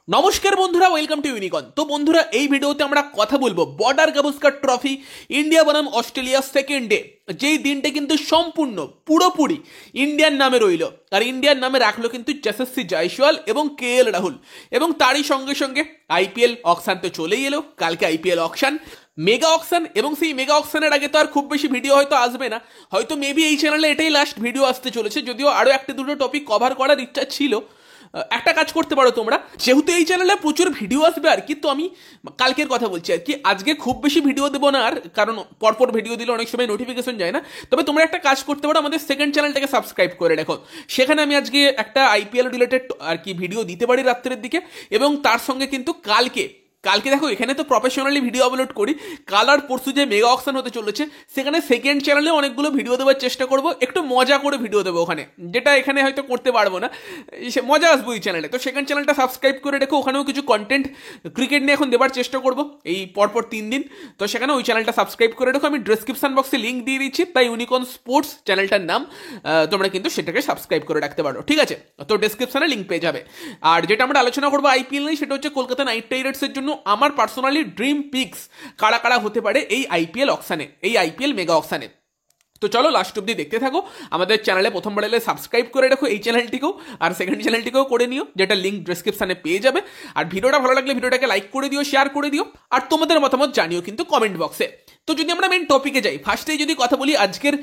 নমস্কার বন্ধুরা, welcome to ইউনিকন। তো বন্ধুরা, এই ভিডিওতে আমরা কথা বলবো বর্ডার গাভাস্কার ট্রফি ইন্ডিয়া বনাম অস্ট্রেলিয়া সেকেন্ড ডে, যেই দিনটা কিন্তু সম্পূর্ণ পুরোপুরি ইন্ডিয়ার নামে রইল। আর ইন্ডিয়ার নামে রাখলো কিন্তু যশস্বী জয়সওয়াল এবং KL রাহুল। এবং তারই সঙ্গে সঙ্গে আইপিএল অকশান তো চলেই এলো। কালকে আইপিএল অকশান, মেগা অকশান, এবং সেই মেগা অকশানের আগে তো আর খুব বেশি ভিডিও হয়তো আসবে না। হয়তো মেবি এই চ্যানেলে এটাই লাস্ট ভিডিও আসতে চলেছে, যদিও আরও একটা দুটো টপিক কভার করার ইচ্ছা ছিল। একটা কাজ করতে পারো তোমরা, যেহেতু এই চ্যানেলে প্রচুর ভিডিও আসবে আর কি, তো আমি কালকের কথা বলছি আর কি, আজকে খুব বেশি ভিডিও দেবো না আর, কারণ পরপর ভিডিও দিলে অনেক সময় নোটিফিকেশন যায় না। তবে তোমরা একটা কাজ করতে পারো, আমাদের সেকেন্ড চ্যানেলটাকে সাবস্ক্রাইব করে রাখো। সেখানে আমি আজকে একটা আইপিএল রিলেটেড আর কি ভিডিও দিতে পারি রাত্রের দিকে। এবং তার সঙ্গে কিন্তু কালকে দেখো, এখানে তো প্রফেশনালি ভিডিও আপলোড করি। কাল আর পরশু যে মেগা অকশন হতে চলেছে, সেখানে সেকেন্ড চ্যানেলে অনেকগুলো ভিডিও দেওয়ার চেষ্টা করব। একটু মজা করে ভিডিও দেবো ওখানে, যেটা এখানে হয়তো করতে পারবো না। মজা আসবো এই চ্যানেলে। তো সেকেন্ড চ্যানেলটা সাবস্ক্রাইব করে রেখো, ওখানেও কিছু কন্টেন্ট ক্রিকেট নিয়ে এখন দেওয়ার চেষ্টা করব এই পরপর 3 দিন। তো সেখানে ওই চ্যানেলটা সাবস্ক্রাইব করে রেখো। আমি ডেসক্রিপশন বক্সে লিঙ্ক দিয়ে দিচ্ছি, তাই ইউনিকন স্পোর্টস চ্যানেলটার নাম, তোমরা কিন্তু সেটাকে সাবস্ক্রাইব করে রাখতে পারো, ঠিক আছে? তো ডেসক্রিপশনে লিঙ্ক পেয়ে যাবে। আর যেটা আমরা আলোচনা করবো আইপিএল নিয়ে, সেটা হচ্ছে কলকাতা নাইট রাইডার্সের জন্য আমার পার্সোনালি ড্রিম পিকস কারা কারা হতে পারে এই আইপিএল অকশানে, এই আইপিএল মেগা অকশানে। তো চলো লাস্ট অব্দি দেখতে থাকো। আমাদের চ্যানেলে প্রথমবার এলে সাবস্ক্রাইব করে রাখো এই চ্যানেলটিকেও, আর সেকেন্ড চ্যানেলটিকেও করে নিও, যেটা লিঙ্ক ডেসক্রিপশনে পেয়ে যাবে। আর ভিডিওটা ভালো লাগলে ভিডিওটাকে লাইক করে দিও, শেয়ার করে দিও, আর তোমাদের মতামত জানিও কিন্তু কমেন্ট বক্সে। তো যদি আমরা মেন টপিকে যাই, ফার্স্টেই যদি কথা বলি আজকের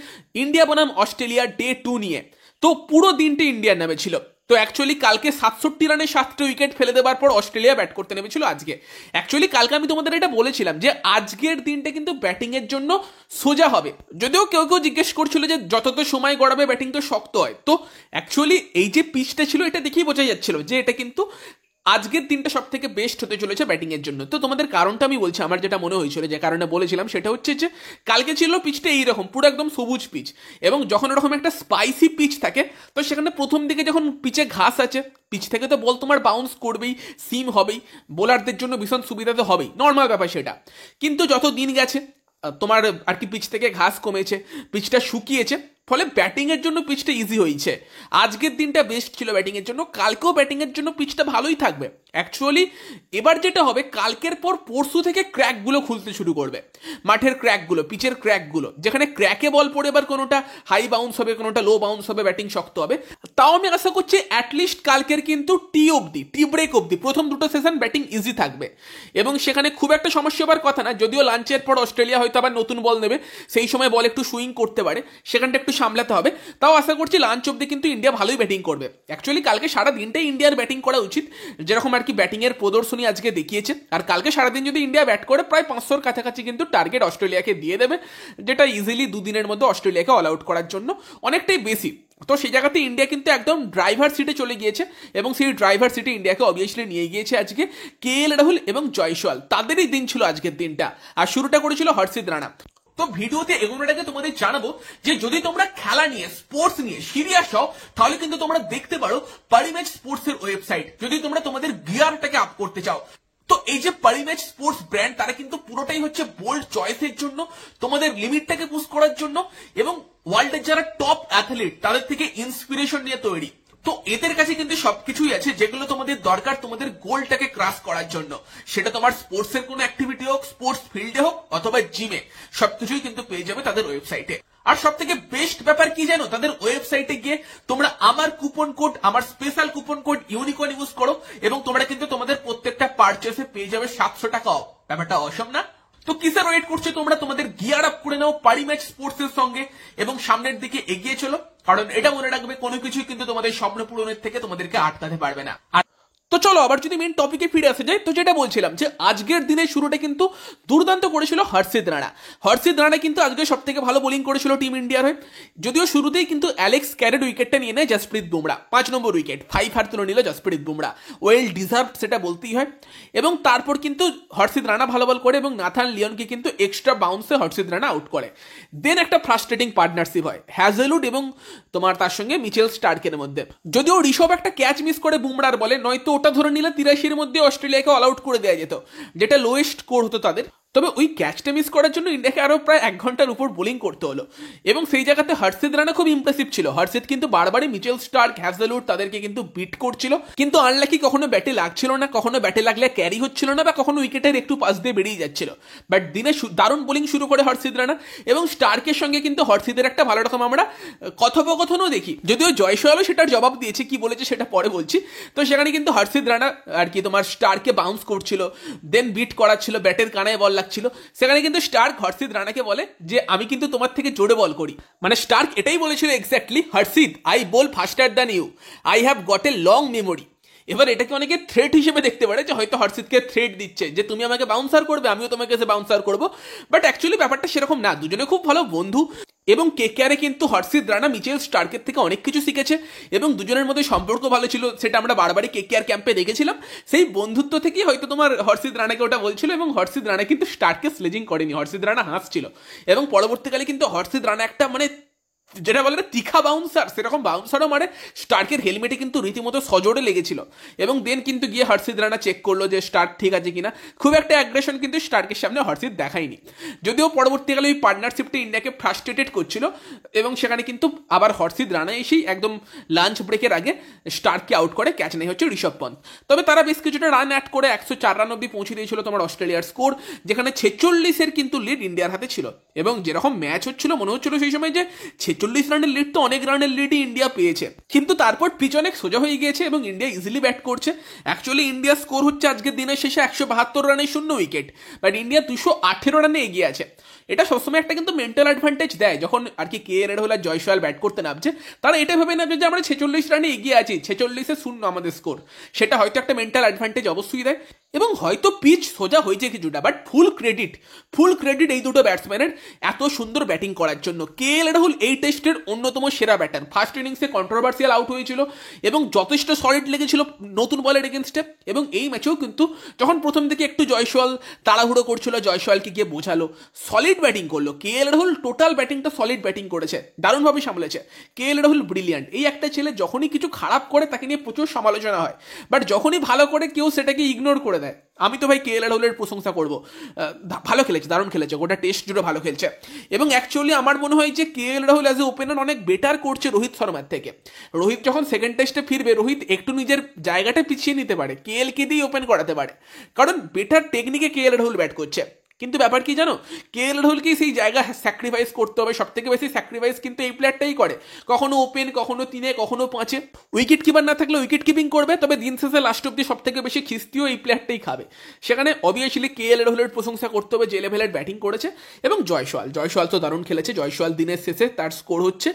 ইন্ডিয়া বনাম অস্ট্রেলিয়া ডে 2 নিয়ে, তো পুরো দিনটি ইন্ডিয়ার নামে ছিল। তো অ্যাকচুয়ালি কালকে 67 রানে 7টা উইকেট ফেলে দেওয়ার পর অস্ট্রেলিয়া ব্যাট করতে নেমেছিল আজকে। অ্যাকচুয়ালি কালকে আমি তোমাদের এটা বলেছিলাম যে আজকের দিনটা কিন্তু ব্যাটিংয়ের জন্য সোজা হবে। যদিও কেউ কেউ জিজ্ঞেস করছিল যে যত তো সময় গড়াবে ব্যাটিং তো শক্ত হয়। তো অ্যাকচুয়ালি এই যে পিচটা ছিল, এটা দেখেই বোঝা যাচ্ছিল যে এটা কিন্তু আজকের দিনটা সব থেকে বেস্ট হতে চলেছে ব্যাটিং এর জন্য। তো তোমাদের কারণটা আমি বলছি, আমার যেটা মনে হয়েছিল, যে কারণে বলেছিলাম, সেটা হচ্ছে যে কালকে ছিল পিচটা এইরকম, পুরো একদম সবুজ পিচ। এবং যখন এরকম একটা স্পাইসি পিচ থাকে, তো সেখানে প্রথম দিকে যখন পিচে ঘাস আছে, পিচ থেকে তো বল তোমার বাউন্স করবেই, সিম হবেই, বোলারদের জন্য ভীষণ সুবিধা তো হবেই, নর্মাল ব্যাপার সেটা। কিন্তু যত দিন গেছে তোমার আর কি পিচ থেকে ঘাস কমেছে, পিচটা শুকিয়েছে, ফলে ব্যাটিংয়ের জন্য পিচটা ইজি হয়েছে। আজকের দিনটা বেস্ট ছিল ব্যাটিংয়ের জন্য, কালকেও ব্যাটিংয়ের জন্য পিচটা ভালোই থাকবে। অ্যাকচুয়ালি এবার যেটা হবে, কালকের পর পরশু থেকে ক্র্যাকগুলো খুলতে শুরু করবে, মাঠের ক্র্যাকগুলো, পিচের ক্র্যাকগুলো, যেখানে ক্র্যাকে বল পড়ে এবার কোনোটা হাই বাউন্স হবে, কোনোটা লো বাউন্স হবে, ব্যাটিং শক্ত হবে। তাও আমি আশা করছি অ্যাটলিস্ট কালকের কিন্তু টি ব্রেক অবধি প্রথম দুটো সেশন ব্যাটিং ইজি থাকবে। এবং সেখানে খুব একটা সমস্যা হবার কথা না, যদিও লাঞ্চের পর অস্ট্রেলিয়া হয়তো আবার নতুন বল নেবে, সেই সময় বল একটু সুইং করতে পারে, সেখানটা একটু সামলাতে হবে। তাও আশা করছি লাঞ্চ অব্দি কিন্তু ইন্ডিয়া ভালোই ব্যাটিং করবে। অ্যাকচুয়ালি কালকে সারা দিনটাই ইন্ডিয়ার ব্যাটিং করা উচিত, যেরকম আর কি ব্যাটিং এর প্রদর্শনী আজকে দেখিয়েছে। আর কালকে সারাদিন যদি ইন্ডিয়া ব্যাট করে, প্রায় 500-র কাছাকাছি কিন্তু টার্গেট অস্ট্রেলিয়াকে দিয়ে দেবে, যেটা ইজিলি দুদিনের মধ্যে অস্ট্রেলিয়াকে অল আউট করার জন্য অনেকটাই বেশি। তো সেই জায়গাতে ইন্ডিয়া কিন্তু একদম ড্রাইভার সিটে চলে গিয়েছে, এবং সেই ড্রাইভার সিটে ইন্ডিয়াকে অবভিয়াসলি নিয়ে গিয়েছে আজকে KL রাহুল এবং জয়সওয়াল। তাদেরই দিন ছিল আজকের দিনটা, আর শুরুটা করেছিল হর্ষিত রানা। তো ভিডিওতে এগোনোর আগে তোমাদের জানাবো যে যদি তোমরা খেলা নিয়ে, স্পোর্টস নিয়ে সিরিয়াস হও, তাহলে কিন্তু তোমরা দেখতে পারো পারিম্যাচ স্পোর্টস এর ওয়েবসাইট, যদি তোমরা তোমাদের গিয়ারটাকে আপ করতে চাও। তো এই যে পারিম্যাচ স্পোর্টস ব্র্যান্ড, তারা কিন্তু পুরোটাই হচ্ছে বোল্ড চয়েসের জন্য, তোমাদের লিমিটটাকে পুশ করার জন্য, এবং ওয়ার্ল্ডের যারা টপ অ্যাথলিট তাদের থেকে ইন্সপিরেশন নিয়ে তৈরি। তো এদের কাছে কিন্তু সবকিছুই আছে যেগুলো তোমাদের দরকার তোমাদের গোলটাকে ক্রাস করার জন্য, সেটা তোমার স্পোর্টস এর কোনো অ্যাক্টিভিটি হোক, স্পোর্টস ফিল্ডে হোক, অথবা জিমে, সবকিছুই কিন্তু পেয়ে যাবে তাদের ওয়েবসাইটে। আর সব থেকে বেস্ট ব্যাপার কি জানো, তাদের ওয়েবসাইটে গিয়ে তোমরা আমার কুপন কোড, আমার স্পেশাল কুপন কোড ইউনিকন ইউজ করো, এবং তোমরা কিন্তু তোমাদের প্রত্যেকটা পারচেসে পেয়ে যাবে 700 টাকা অফ। ব্যাপারটা অসম না? তো কিসের ওয়েট করছো তোমরা? তোমাদের গিয়ার আপ করে নাও পারিম্যাচ স্পোর্টস এর সঙ্গে, এবং সামনের দিকে এগিয়ে চলো। কারণ এটা মনে রাখবে, কোনো কিছুই কিন্তু তোমাদের স্বপ্ন পূরণের থেকে তোমাদেরকে আটকাতে পারবে না। তো চলো আবার যদি মেন টপিকে ফিরে আসা যায়, তো যেটা বলছিলাম যে আজকের দিনের শুরুটা কিন্তু দুর্দান্ত করেছিল হর্ষিত রানা। হর্ষিত রানা কিন্তু আজকে সব থেকে ভালো বোলিং করেছিল টিম ইন্ডিয়ার হয়ে। যদিও শুরুতেই কিন্তু অ্যালেক্স ক্যারেট উইকেটটা নিয়ে নেয় জসপ্রীত বুমরা, 5 নম্বর উইকেট, 5 হার তুলে নিল জসপ্রীত বুমরা, ওয়েল ডিজার্ভড সেটা বলতেই হয়। এবং তারপর কিন্তু হর্ষিত রানা ভালো বল করে, এবং নাথান লিওনকে কিন্তু এক্সট্রা বাউন্সে হর্ষিত রানা আউট করে। দেন একটা ফ্রাস্ট্রেটিং পার্টনারশিপ হয় হ্যাজেলউড এবং তোমার তার সঙ্গে মিচেল স্টার্কের মধ্যে। যদিও ঋষভ একটা ক্যাচ মিস করে বুমরার বলে, নয়তো ওটা ধরে নিলে 83-র মধ্যে অস্ট্রেলিয়াকে অল আউট করে দেওয়া যেত, যেটা লোয়েস্ট স্কোর হতো তাদের। তবে ওই ক্যাচটা মিস করার জন্য ইন্ডিয়াকে আরও প্রায় 1 ঘন্টার উপর বোলিং করতে হলো, এবং সেই জায়গাতে হর্ষিত রানা খুব ইমপ্রেসিভ ছিল। হর্ষিত কিন্তু বারবারই মিচেল স্টার্ক, হ্যাজেলউড তাদেরকে কিন্তু বিট করছিল, কিন্তু আনলাকি কখনো ব্যাটে লাগছিল না, কখনো ব্যাটে লাগলে ক্যারি হচ্ছিল না, বা কখনো উইকেটের একটু পাশ দিয়ে বেরিয়ে যাচ্ছিল। বাট দিনে দারুণ বোলিং শুরু করে হর্ষিত রানা, এবং স্টার্কের সঙ্গে কিন্তু হর্ষিতের একটা ভালো রকম আমরা কথোপকথনও দেখি, যদিও জয়সওয়ালও সেটার জবাব দিয়েছে, কি বলেছে সেটা পরে বলছি। তো সেখানে কিন্তু হর্ষিত রানা আর কি তোমার স্টার্ককে বাউন্স করছিল, দেন বিট করাচ্ছিল, ব্যাটের কানায় বল লাগছিল। সেখানে কিন্তু স্টার্ক হর্ষিত রানাকে বলে যে আমি কিন্তু তোমার থেকে জোরে বল করি, মানে স্টার্ক এটাই বলেছিল exactly, Harshit I bowl faster than you, I have got a long memory. এবার এটাকে অনেকে থ্রেট হিসেবে দেখতে পারে, যে হয়তো হর্ষিতকে থ্রেট দিচ্ছে যে তুমি আমাকে বাউন্সার করবে, আমিও তোমাকে এসে বাউন্সার করবো। বাট অ্যাকচুয়ালি ব্যাপারটা সেরকম না, দুজনে খুব ভালো বন্ধু, এবং কেকেআরে কিন্তু হর্ষিত রানা মিচেল স্টার্কের থেকে অনেক কিছু শিখেছে, এবং দুজনের মধ্যে সম্পর্ক ভালো ছিল, সেটা আমরা বারবারই কেকেআর ক্যাম্পে দেখেছিলাম। সেই বন্ধুত্ব থেকেই হয়তো তোমার হর্ষিত রানাকে ওটা বলছিল, এবং হর্ষিত রানা কিন্তু স্টার্ককে স্লেজিং করেনি, হর্ষিত রানা হাসছিল। এবং পরবর্তীকালে কিন্তু হর্ষিত রানা একটা মানে যেটা বলে না তীখা বাউন্সার, সেরকম বাউন্সারও মারে, স্টার্কের হেলমেটে কিন্তু রীতিমতো সজোরে লেগেছিল। এবং দেন কিন্তু গিয়ে হর্ষিত রানা চেক করলো যে স্টার্ক ঠিক আছে কিনা। খুব একটা অ্যাগ্রেশন কিন্তু স্টার্কের সামনে হর্ষিত দেখায়নি, যদিও পরবর্তীকালে ওই পার্টনারশিপটা ইন্ডিয়াকে ফ্রাস্ট্রেটেড করছিল, এবং সেখানে কিন্তু আবার হর্ষিত রানা এসেই একদম লাঞ্চ ব্রেকের আগে স্টার্ককে আউট করে ক্যাচ নেই হচ্ছে ঋষভ পন্থ। তবে তারা বেশ কিছুটা রান অ্যাড করে 104 রান অব্দি পৌঁছে দিয়েছিল তোমার অস্ট্রেলিয়ার স্কোর, যেখানে 46-এর কিন্তু লিড ইন্ডিয়ার হাতে ছিল। এবং যেরকম ম্যাচ হচ্ছিল মনে হচ্ছিল সেই সময় যে 46 রানের লিড তো অনেক রানের লিডই ইন্ডিয়া পেয়েছে, কিন্তু তারপর পিচ অনেক সোজা হয়ে গিয়েছে এবং ইন্ডিয়া ইজিলি ব্যাট করছে। অ্যাকচুয়ালি ইন্ডিয়া স্কোর হচ্ছে আজকের দিনের শেষে 172 রানে 0 উইকেট, বাট ইন্ডিয়া 218 রানে এগিয়ে আছে। এটা সবসময় একটা কিন্তু মেন্টাল অ্যাডভান্টেজ দেয়, যখন আর কি কে রাহুল আর জয়সওয়াল ব্যাট করতে নামছে, তারা এটা ভেবে নামছে যে আমরা 46 রানে এগিয়ে আছি, 46-এ 0 আমাদের স্কোর। সেটা হয়তো একটা মেন্টাল অ্যাডভান্টেজ অবশ্যই দেয়, এবং হয়তো পিচ সোজা হয়েছে কিছুটা, বাট ফুল ক্রেডিট এই দুটো ব্যাটসম্যানের এত সুন্দর ব্যাটিং করার জন্য। কে রাহুল এই টেস্টের অন্যতম সেরা ব্যাটার, ফার্স্ট ইনিংসে কন্ট্রোভার্সিয়াল আউট হয়েছিল এবং যথেষ্ট সলিড লেগেছিল নতুন বলের এগেনস্টে। এবং এই ম্যাচেও কিন্তু যখন প্রথম দিকে একটু জয়সওয়াল তাড়াহুড়ো করছিল, জয়সওয়ালকে গিয়ে বোঝালো, সলিড ব্যাটিং করলো কে রাহুল, টোটাল ব্যাটিংটা সলিড ব্যাটিং করেছে, দারুণভাবে সামলেছে। কে রাহুল ব্রিলিয়ান্ট। এই একটা ছেলে যখনই কিছু খারাপ করে তাকে নিয়ে প্রচুর সমালোচনা হয়, বাট যখনই ভালো করে কেউ সেটাকে ইগনোর করে দেয়। আমি তো ভাই কে রাহুলের প্রশংসা করবো, ভালো খেলেছে, দারুণ খেলেছে, গোটা টেস্ট জুড়ে ভালো খেলছে। এবং অ্যাকচুয়ালি আমার মনে হয় যে কে রাহুল অ্যাজ এ ওপেনার অনেক বেটার করছে রোহিত শর্মার থেকে। রোহিত যখন সেকেন্ড টেস্টে ফিরবে, রোহিত একটু নিজের জায়গাটা পিছিয়ে নিতে পারে, কে এলকে দিয়ে ওপেন করাতে পারে, কারণ বেটার টেকনিকে কে রাহুল ব্যাট করছে। কিন্তু ব্যাপার কি জানো, কে রাহুলকে সেই জায়গা স্যাক্রিফাইস করতে হবে, সব থেকে বেশি স্যাক্রিফাইস কিন্তু এই প্লেয়ারটাই করে, কখনো ওপেন, কখনো 3-এ, কখনো 5-এ। উইকেট কিপার না থাকলে উইকেট কিপিং করবে, তবে দিন শেষে লাস্ট অব্দি সব থেকে বেশি খিস্তিও এই প্লেয়ারটাই খাবে। সেখানে অবভিয়াসলি কে রাহুলের প্রশংসা করতে হবে, যে লেভেলের ব্যাটিং করেছে। এবং জয়সওয়াল তো দারুণ খেলেছে। জয়সওয়াল দিনের শেষে তার স্কোর হচ্ছে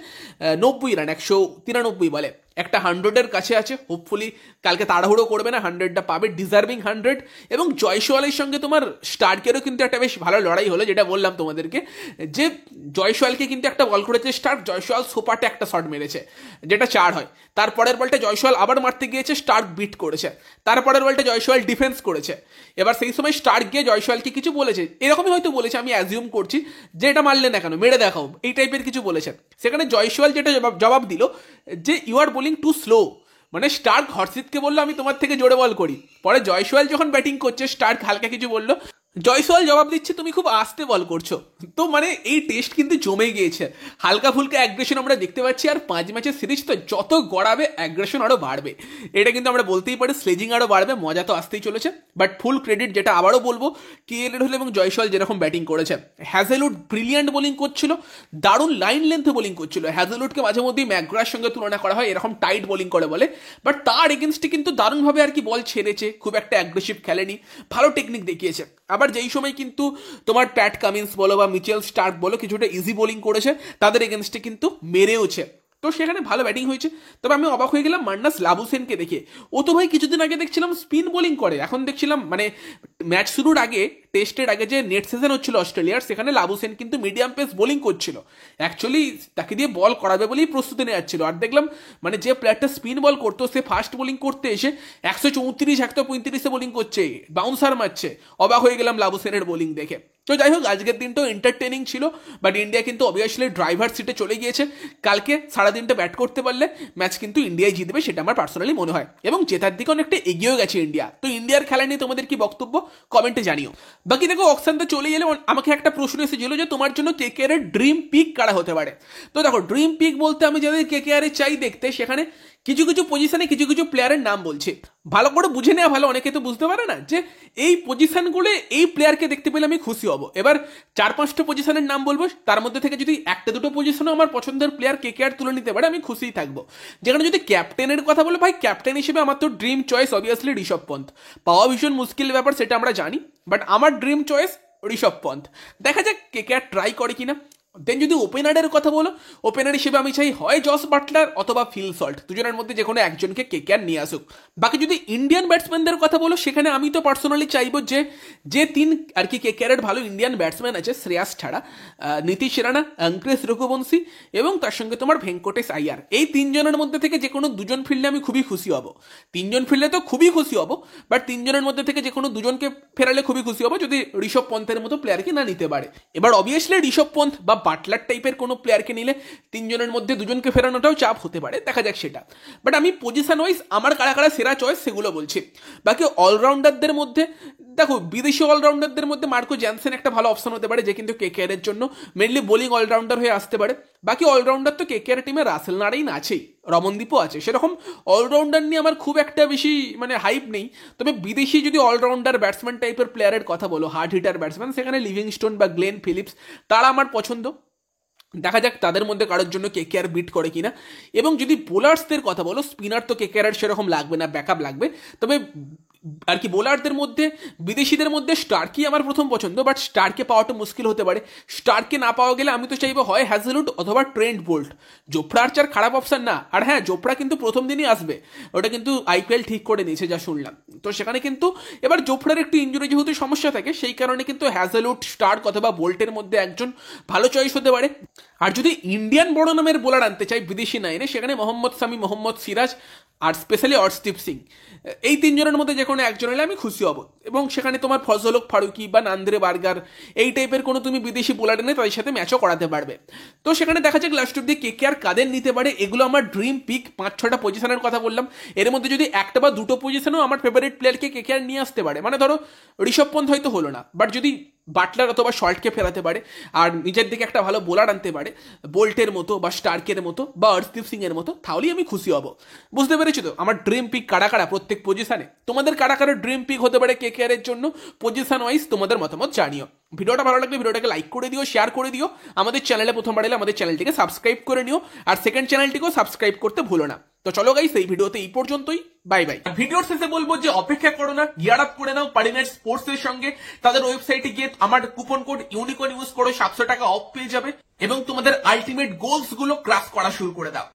90 রান 193 বলে, একটা 100-এর কাছে আছে। হোপফুলি কালকে তাড়াহুড়ো করবে না, 100টা পাবে, ডিজার্ভিং 100। এবং জয়সওয়ালের সঙ্গে তোমার স্টার্কেরও কিন্তু একটা বেশ ভালো লড়াই হলো, যেটা বললাম তোমাদেরকে, যে জয়সওয়ালকে কিন্তু একটা বল করেছে স্টার্ক, জয়সওয়াল সোপাটে একটা শট মেরেছে যেটা 4 হয়। তারপরের বলটা জয়সওয়াল আবার মারতে গিয়েছে, স্টার্ক বিট করেছে। তারপরের বলটা জয়সওয়াল ডিফেন্স করেছে। এবার সেই সময় স্টার্ক গিয়ে জয়সওয়ালকে কিছু বলেছে, এরকমই হয়তো বলেছে, আমি অ্যাজিউম করছি, যে এটা মারলে না কেন, মেরে দেখাও, এই টাইপের কিছু বলেছে। সেখানে জয়সওয়াল যেটা জবাব দিল যে you are bowling too slow, মানে স্টার্ক হর্ষিতকে বললো আমি তোমার থেকে জোরে বল করি। পরে জয়সওয়াল যখন ব্যাটিং করছে, স্টার্ক হালকা কিছু বললো, জয়সওয়াল জবাব দিচ্ছে তুমি খুব আস্তে বল করছো। তো মানে এই টেস্ট কিন্তু জমে গিয়েছে, হালকা ফুলকা অ্যাগ্রেশন আমরা দেখতে পাচ্ছি। আর 5 ম্যাচের সিরিজ তো যত গড়াবে অ্যাগ্রেশন আরও বাড়বে, এটা কিন্তু আমরা বলতেই পারি, স্লেজিং আরও বাড়বে, মজা তো আসতেই চলেছে। বাট ফুল ক্রেডিট, যেটা আবারও বলবো, কে রাহুল এবং জয়সওয়াল যেরকম ব্যাটিং করেছে। হ্যাজেলউড ব্রিলিয়ান্ট বোলিং করছিল, দারুণ লাইন লেন্থে বোলিং করছিল। হ্যাজেলউডকে মাঝে মধ্যেই ম্যাকগ্রার সঙ্গে তুলনা করা হয়, এরকম টাইট বোলিং করে বলে, বাট তার এগেনস্টে কিন্তু দারুণভাবে আর কি বল ছেড়েছে, খুব একটা অ্যাগ্রেসিভ খেলেনি, ভালো টেকনিক দেখিয়েছে। আবার যেই সময় কিন্তু তোমার প্যাট কামিন্স বলো বা মিচেল স্টার্ক বলো কিছুটা ইজি বোলিং করেছে, তাদের এগেনস্টে কিন্তু মেরেওছে। তো সেখানে ভালো ব্যাটিং হয়েছে। তবে আমি অবাক হয়ে গেলাম মান্নাস লাবুসেনকে দেখে। ও তো ভাই কিছুদিন আগে দেখছিলাম স্পিন বোলিং করে, এখন দেখছিলাম মানে ম্যাচ শুরুর আগে, টেস্টের আগে যে নেট সিজন হচ্ছিল অস্ট্রেলিয়ার, সেখানে লাবুসেন কিন্তু মিডিয়াম পেস বোলিং করছিল। অ্যাকচুয়ালি তাকে দিয়ে বল করাবে বলেই প্রস্তুতি নেওয়া ছিল। আর দেখলাম মানে যে প্লেয়ারটা স্পিন বল করতো, সে ফাস্ট বোলিং করতে এসে 134 135-এ বোলিং করছে, বাউন্সার মারছে। অবাক হয়ে গেলাম লাবুসেনের বোলিং দেখে। তো যাই হোক, আজকের দিনটাও এন্টারটেনিং ছিল, বাট ইন্ডিয়া কিন্তু অবভিয়াসলি ড্রাইভার সিটে চলে গিয়েছে। কালকে সারাদিনটা ব্যাট করতে পারলে ম্যাচ কিন্তু ইন্ডিয়াই জিতবে, সেটা আমার পার্সোনালি মনে হয়। এবং জেতার দিকে অনেকটা এগিয়েও গেছে ইন্ডিয়া। তো ইন্ডিয়ার খেলা নিয়ে তোমাদের কি বক্তব্য কমেন্টে জানিও। বাকি দেখো অকশানতে চলে এলে আমাকে একটা প্রশ্ন এসেছিল যে তোমার জন্য কেকেআর এর ড্রিম পিক কারা হতে পারে। তো দেখো ড্রিম পিক বলতে আমি যাদের কেকেআর এ চাই দেখতে, সেখানে কিছু কিছু পজিশনে কিছু কিছু প্লেয়ারের নাম বলছি, ভালো করে বুঝে নেওয়া ভালো। অনেকে তো বুঝতে পারে না যে এই পজিশনগুলো এই প্লেয়ারকে দেখতে পেলে আমি খুশি হব। এবার 4-5টা পজিশনের নাম বলবো, তার মধ্যে থেকে যদি একটা দুটো পজিশনও আমার পছন্দের প্লেয়ার কেকেআর তুলে নিতে পারে আমি খুশিই থাকবো। যেখানে যদি ক্যাপ্টেনের কথা বলে, ভাই ক্যাপ্টেন হিসেবে আমার তো dream choice obviously Rishabh Pant. পাওয়া ভীষণ মুশকিল ব্যাপার সেটা আমরা জানি, বাট আমার ড্রিম চয়েস ঋষভ পন্থ। দেখা যাক কেকেআর ট্রাই করে কিনা। দেন যদি ওপেনারের কথা বলো, ওপেনার হিসেবে আমি চাই হয় জস বাটলার অথবা ফিল সল্ট, দুজনের মধ্যে যে কোনো একজনকে কেকেআর নিয়ে আসুক। বাকি যদি ইন্ডিয়ান ব্যাটসম্যানদের কথা বলো, সেখানে আমি তো পার্সোনালি চাইবো যে তিন আর কি কেকেআরের ভালো ইন্ডিয়ান ব্যাটসম্যান আছে শ্রেয়াস ছাড়া, নীতিশ রানা, অঙ্কুরেশ রঘুবংশী এবং তার সঙ্গে তোমার ভেঙ্কটেশ আইয়ার, এই তিনজনের মধ্যে থেকে যে কোনো দুজন ফিরলে আমি খুবই খুশি হব। তিনজন ফিরলে তো খুবই খুশি হব, বাট তিনজনের মধ্যে থেকে যে কোনো দুজনকে ফেরালে খুবই খুশি হব যদি ঋষভ পন্থের মতো প্লেয়ারকে না নিতে পারে। এবার অবভিয়াসলি ঋষভ পন্থ বা বাটলার টাইপের কোনো প্লেয়ারকে নিলে তিনজনের মধ্যে দুজনকে ফেরানোটাও চাপ হতে পারে, দেখা যাক সেটা। বাট আমি পজিশন ওয়াইজ আমার কারা কারা সেরা চয়েস সেগুলো বলছি। বাকি অলরাউন্ডারদের মধ্যে দেখো, বিদেশি অলরাউন্ডারদের মধ্যে মার্কো জ্যানসেন একটা ভালো অপশন হতে পারে, যে কিন্তু কেকেআর এর জন্য মেনলি বোলিং অলরাউন্ডার হয়ে আসতে পারে। বাকি অলরাউন্ডার তো কেকেআর টিমে রাসেল নারাইন আছেই, রমনদীপও আছে, সেরকম অলরাউন্ডার নিয়ে আমার খুব একটা বেশি হাইপ নেই। তবে বিদেশি যদি অলরাউন্ডার ব্যাটসম্যান টাইপের প্লেয়ারের কথা বলো, হার্ড হিটার ব্যাটসম্যান, সেখানে লিভিংস্টোন বা গ্লেন ফিলিপস তারা আমার পছন্দ। দেখা যাক তাদের মধ্যে কারোর জন্য কেকেআর বিট করে কিনা। এবং যদি বোলার্সদের কথা বলো, স্পিনার তো কেকেআর সেরকম লাগবে না, ব্যাকআপ লাগবে। তবে আর কি বোলারদের মধ্যে বিদেশিদের মধ্যে স্টার্কি আমার প্রথম পছন্দ, বাট স্টার্কে পাওয়াটা মুশকিল হতে পারে। স্টার্কে না পাওয়া গেলে আমি তো চাইবো হয় হ্যাজেলউড অথবা ট্রেন্ট বোল্ট। জোফরা আর্চার খারাপ অপশন না, আর হ্যাঁ জোফরা কিন্তু প্রথম দিনই আসবে, ওটা কিন্তু আইপিএল ঠিক করে নিয়েছে যা শুনলাম। তো সেখানে কিন্তু এবার জোফরার একটু ইঞ্জুরি যেহেতু সমস্যা থাকে, সেই কারণে কিন্তু হ্যাজেলউড, স্টার্ক অথবা বোল্টের মধ্যে একজন ভালো চয়েস হতে পারে। আর যদি ইন্ডিয়ান বড় নামের বোলার আনতে চাই বিদেশি না এনে, সেখানে মোহাম্মদ সামি, মোহাম্মদ সিরাজ আর স্পেশালি অর্শদীপ সিং, এই তিনজনের মধ্যে যে কোনো একজন হলে আমি খুশি হব। এবং সেখানে তোমার ফজলক ফারুকি বা নান্দ্রে বার্গার এই টাইপের কোনো তুমি বিদেশি বোলার এনে তাদের সাথে ম্যাচও করাতে পারবে। তো সেখানে দেখা যাক লাস্ট অব্দি কেকেআর কাদের নিতে পারে। এগুলো আমার ড্রিম পিক, 5-6টা পজিশনের কথা বললাম। এর মধ্যে যদি একটা বা দুটো পজিশনেও আমার ফেভারিট প্লেয়ারকে কেকেআর নিয়ে আসতে পারে, মানে ধরো ঋষভ পন্থ হয়তো হলো না, বাট যদি বাটলার অথবা শল্টকে ফেরাতে পারে আর নিজের দিকে একটা ভালো বোলার আনতে পারে বোল্টের মতো বা স্টার্কের মতো বা অর্শদীপ সিং এর মতো, তাহলেই আমি খুশি হব। বুঝতে পেরেছো তো আমার ড্রিম পিক কারা কারা প্রত্যেক পজিশনে? তোমাদের কারা কারা ড্রিম পিক হতে পারে কেকেআর এর জন্য পজিশন ওয়াইজ তোমাদের মতামত জানিও। ভিডিওটা ভালো লাগলে ভিডিওটাকে লাইক করে দিও, শেয়ার করে দিও। আমাদের চ্যানেলে প্রথমবার এলে আমাদের চ্যানেলটিকে সাবস্ক্রাইব করে নিও, আর সেকেন্ড চ্যানেলটিকেও সাবস্ক্রাইব করতে ভুলো না। তো চলো গাইস, এই ভিডিওতে এই পর্যন্তই, বাই বাই। ভিডিওর শেষে বলবো যে অপেক্ষা করো না, গিয়ার আপ করে নাও পারিনেট স্পোর্টস এর সঙ্গে। তাদের ওয়েবসাইটে গিয়ে আমার কুপন কোড ইউনিকর্ন ইউজ করো, 700 টাকা অফ পেয়ে যাবে এবং তোমাদের আলটিমেট গোলস গুলো ক্রাশ করা শুরু করে দাও।